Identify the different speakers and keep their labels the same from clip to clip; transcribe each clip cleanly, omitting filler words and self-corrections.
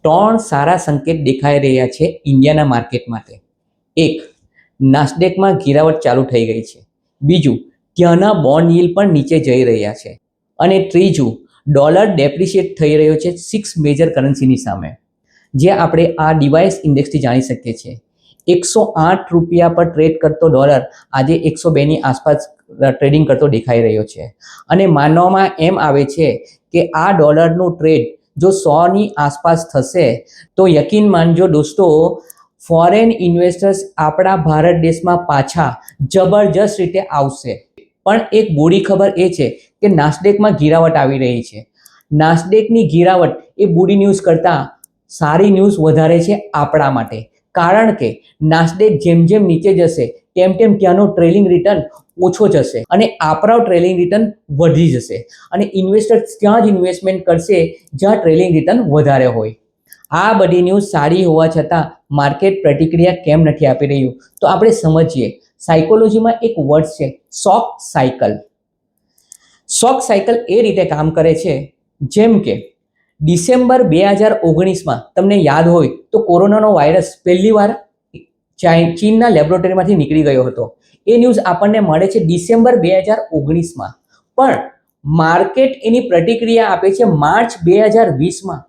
Speaker 1: ત્રણ સારા સંકેત દેખાઈ રહ્યા છે ઇન્ડિયાના માર્કેટ માટે. એક, નાસ્ડેકમાં ગિરાવટ ચાલુ થઈ ગઈ છે. બીજું, ત્યાંના બોન્ડ yield પણ નીચે જઈ રહ્યા છે. અને ત્રીજું, ડોલર ડેપ્રિશિએટ થઈ રહ્યો છે 6 મેજર કરન્સીની સામે, જે આપણે આ ડિવાઇસ ઇન્ડેક્સથી જાણી શકીએ છીએ. 108 રૂપિયા પર ટ્રેડ કરતો ડોલર આજે 102ની આસપાસ ટ્રેડિંગ કરતો દેખાઈ રહ્યો છે. અને માનવામાં એમ આવે છે કે આ ડોલરનું ટ્રેડ જો 100ની આસપાસ થશે તો યકીન માનજો દોસ્તો, ફોરેન ઇન્વેસ્ટર્સ આપણા ભારત દેશમાં પાછા જબરજસ્ત રીતે આવશે. પણ એક બુરી ખબર એ છે કે નાસ્ડેકમાં ગિરાવટ આવી રહી છે. નાસ્ડેકની ગિરાવટ એ બુરી ન્યૂઝ કરતાં સારી ન્યૂઝ વધારે છે આપણા માટે. કારણ કે નાસ્ડેક જેમ જેમ નીચે જશે તેમ તેમ ત્યાંનો ટ્રેલિંગ રિટર્ન ઓછો જશે અને આપણો ટ્રેલિંગ રિટર્ન વધી જશે. અને ઇન્વેસ્ટર ત્યાં જ ઇન્વેસ્ટમેન્ટ કરશે જ્યાં ટ્રેલિંગ રિટર્ન વધારે હોય. આ બધી ન્યૂઝ સારી હોવા છતાં માર્કેટ પ્રતિક્રિયા કેમ નથી આપી રહ્યું, તો આપણે સમજીએ. સાયકોલોજીમાં એક વર્ડ છે શોક સાયકલ. શોક સાયકલ એ રીતે કામ કરે છે, જેમ કે ડિસેમ્બર 2019માં તમને યાદ હોય તો કોરોનાનો વાયરસ પહેલી વાર ચીનના લેબોરેટરીમાંથી નીકળી ગયો હતો. એ ન્યૂઝ આપણને મળે છે ડિસેમ્બર 2019માં. પણ માર્કેટ એની પ્રતિક્રિયા આપે છે માર્ચ 2020માં.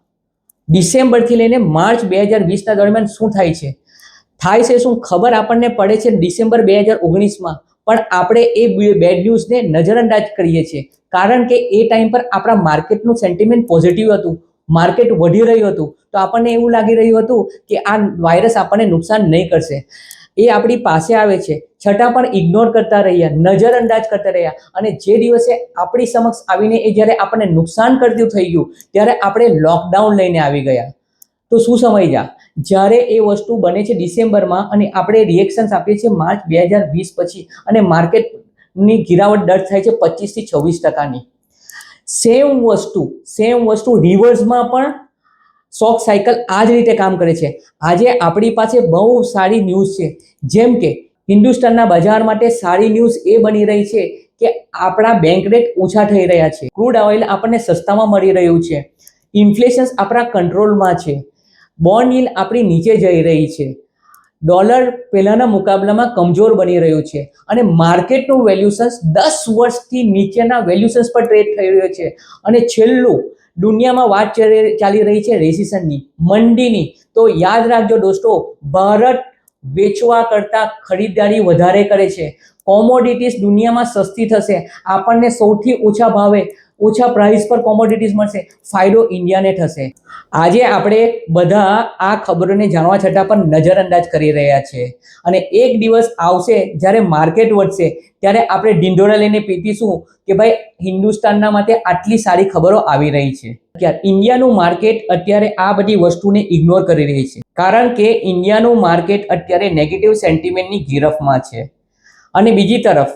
Speaker 1: ડિસેમ્બરથી લઈને માર્ચ 2020ના દરમિયાન શું થાય છે શું ખબર આપણને પડે છે ડિસેમ્બર 2019માં. પણ આપણે એ બેડ ન્યૂઝને નજરઅંદાજ કરીએ છીએ, કારણ કે એ ટાઈમ પર આપણા માર્કેટનું સેન્ટિમેન્ટ પોઝિટિવ હતું, માર્કેટ વધી રહ્યું હતું. તો આપણને એવું લાગી રહ્યું હતું કે આ વાયરસ આપણને નુકસાન નહીં કરશે. એ આપણી પાસે આવે છે છતાં પણ ઇગ્નોર કરતા રહ્યા, નજરઅંદાજ કરતા રહ્યા. અને જે દિવસે આપણી સમક્ષ આવીને એ જ્યારે આપણને નુકસાન કરતું થઈ ગયું ત્યારે આપણે લોકડાઉન લઈને આવી ગયા. તો શું સમજ્યા? જ્યારે એ વસ્તુ બને છે ડિસેમ્બરમાં અને આપણે રિએક્શન્સ આપીએ છીએ માર્ચ 2020 પછી, અને માર્કેટની ગિરાવટ દર થાય છે 25થી 26%. સેમ વસ્તુ રિવર્સમાં પણ શોક સાયકલ આ જ રીતે કામ કરે છે. આજે આપણી પાસે બહુ સારી ન્યૂઝ છે, જેમ કે હિન્દુસ્તાનના બજાર માટે સારી ન્યૂઝ એ બની રહી છે કે આપણા બેંક રેટ ઓછા થઈ રહ્યા છે, ક્રૂડ ઓઇલ આપણને સસ્તામાં મળી રહ્યું છે, ઇન્ફ્લેશન આપણા કંટ્રોલમાં છે, બોન્ડ yield આપણી નીચે જઈ રહી છે, ડોલર પહેલાના મુકાબલામાં કમજોર બની રહ્યું છે, અને માર્કેટનું વેલ્યુશન્સ 10 વર્ષથી નીચેના વેલ્યુશન્સ પર ટ્રેડ થઈ રહ્યો છે. અને છેલ્લું, દુનિયામાં વાત ચાલી રહી છે રેસિશનની, મંદીની. તો યાદ રાખજો દોસ્તો, ભારત વેચવા કરતાં ખરીદારી વધારે કરે છે. કોમોડિટીઝ દુનિયામાં સસ્તી થશે, આપણને સૌથી ઓછા ભાવે ઓછા પ્રાઇસ પર કોમોડિટીઝ મળશે, ફાયદો ઇન્ડિયાને થશે. આજે આપણે બધા આ ખબરોને જાણવા છતાં પણ નજરઅંદાજ કરી રહ્યા છે. અને એક દિવસ આવશે જ્યારે માર્કેટ વધશે ત્યારે આપણે ઢીંઢોરા લઈને પીટીશું કે ભાઈ હિન્દુસ્તાનના માટે આટલી સારી ખબરો આવી રહી છે. ઇન્ડિયાનું માર્કેટ અત્યારે આ બધી વસ્તુને ઇગ્નોર કરી રહી છે, કારણ કે ઇન્ડિયાનું માર્કેટ અત્યારે નેગેટિવ સેન્ટિમેન્ટની ગિરફમાં છે. અને બીજી તરફ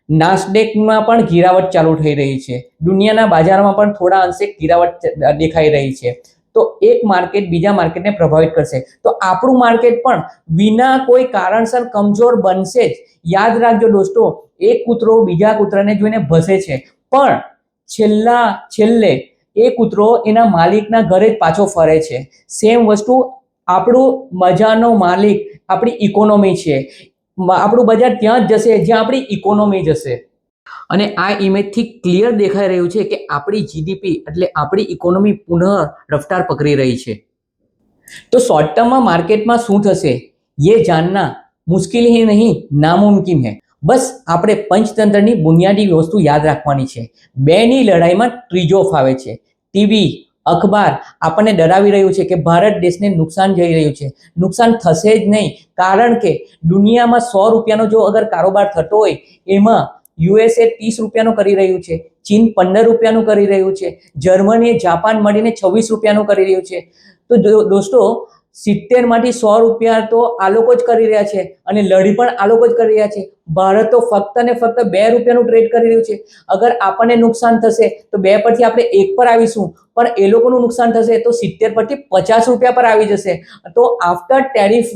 Speaker 1: નાસ્ડેકમાં પણ ગિરાવટ ચાલુ થઈ રહી છે. દુનિયાના બજારમાં પણ થોડા અંશે ગિરાવટ દેખાઈ રહી છે. તો એક માર્કેટ બીજા માર્કેટને પ્રભાવિત કરશે, તો આપણું માર્કેટ પણ વિના કોઈ કારણસર કમજોર બનશે જ. યાદ રાખજો દોસ્તો, એક કૂતરો બીજા કૂતરાને જોઈને ભસે છે, પણ છેલ્લે એ કૂતરો એના માલિકના ઘરે જ પાછો ફરે છે. સેમ વસ્તુ આપણું બજારનો માલિક આપણી ઇકોનોમી છે. આપણું બજાર ત્યાં જ જશે જ્યાં આપણી ઇકોનોમી જશે. અને આ ઇમેજથી ક્લિયર દેખાઈ રહ્યું છે કે આપણી જીડીપી એટલે આપણી ઇકોનોમી પુનઃ રફતાર પકડી રહી છે. તો શોર્ટ ટર્મમાં માર્કેટમાં શું થશે ये जानना मुश्किल ही नहीं नामुमकिन है. બસ આપણે પંચતંત્રની બુનિયાદી વસ્તુ યાદ રાખવાની છે. બેની લડાઈમાં ત્રીજો ફાવે છે. ટીવી, અખબાર આપણને ડરાવી રહ્યું છે કે ભારત દેશને નુકસાન જઈ રહ્યું છે. નુકસાન થશે જ નહીં, કારણ કે દુનિયામાં 100 રૂપિયાનો જો અગર કારોબાર થતો હોય એમાં યુએસએ 30 રૂપિયાનો કરી રહ્યું છે, ચીન 15 રૂપિયાનું કરી રહ્યું છે, જર્મની જાપાન મળીને 26 રૂપિયાનું કરી રહ્યું છે. તો દોસ્તો, 70માંથી 100 રૂપિયા તો આ લોકો જ કરી રહ્યા છે અને લડી પણ આ લોકો જ કરી રહ્યા છે. ભારત તો ફક્ત ને ફક્ત 2 રૂપિયાનું ટ્રેડ કરી રહ્યું છે. અગર આપણને નુકસાન થશે તો 2 પરથી આપણે 1 પર આવીશું, પણ એ લોકોનું નુકસાન થશે તો 70 પરથી 50 રૂપિયા પર આવી જશે. તો આફ્ટર ટેરિફ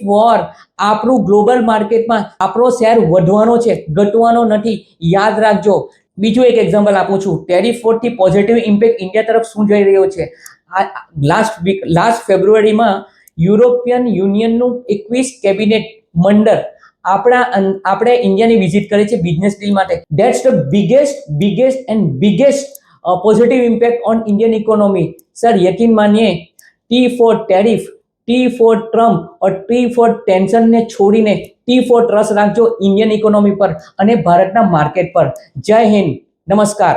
Speaker 1: વોર આપણું ગ્લોબલ માર્કેટમાં આપણો શેર વધવાનો છે, ઘટવાનો નથી. યાદ રાખજો, બીજું એક એક્ઝામ્પલ આપું છું, ટેરિફ વોરથી પોઝિટિવ ઇમ્પેક્ટ ઇન્ડિયા તરફ શું જઈ રહ્યો છે. લાસ્ટ ફેબ્રુઆરીમાં યુરોપિયન યુનિયનનું 21 કેબિનેટ મંડળ આપણે ઇન્ડિયાની વિઝિટ કરે છે બિઝનેસ ડીલ માટે. That's the biggest positive impact on Indian economy. Sir યકીન માनिए, T for tariff, T for Trump और टी फॉर टेंशन ने छोड़ीने टी फॉर ट्रस्ट રાખજો ઇન્ડિયન ઇકોનોમી પર અને ભારતના માર્કેટ પર. જય હિન્દ, નમસ્કાર.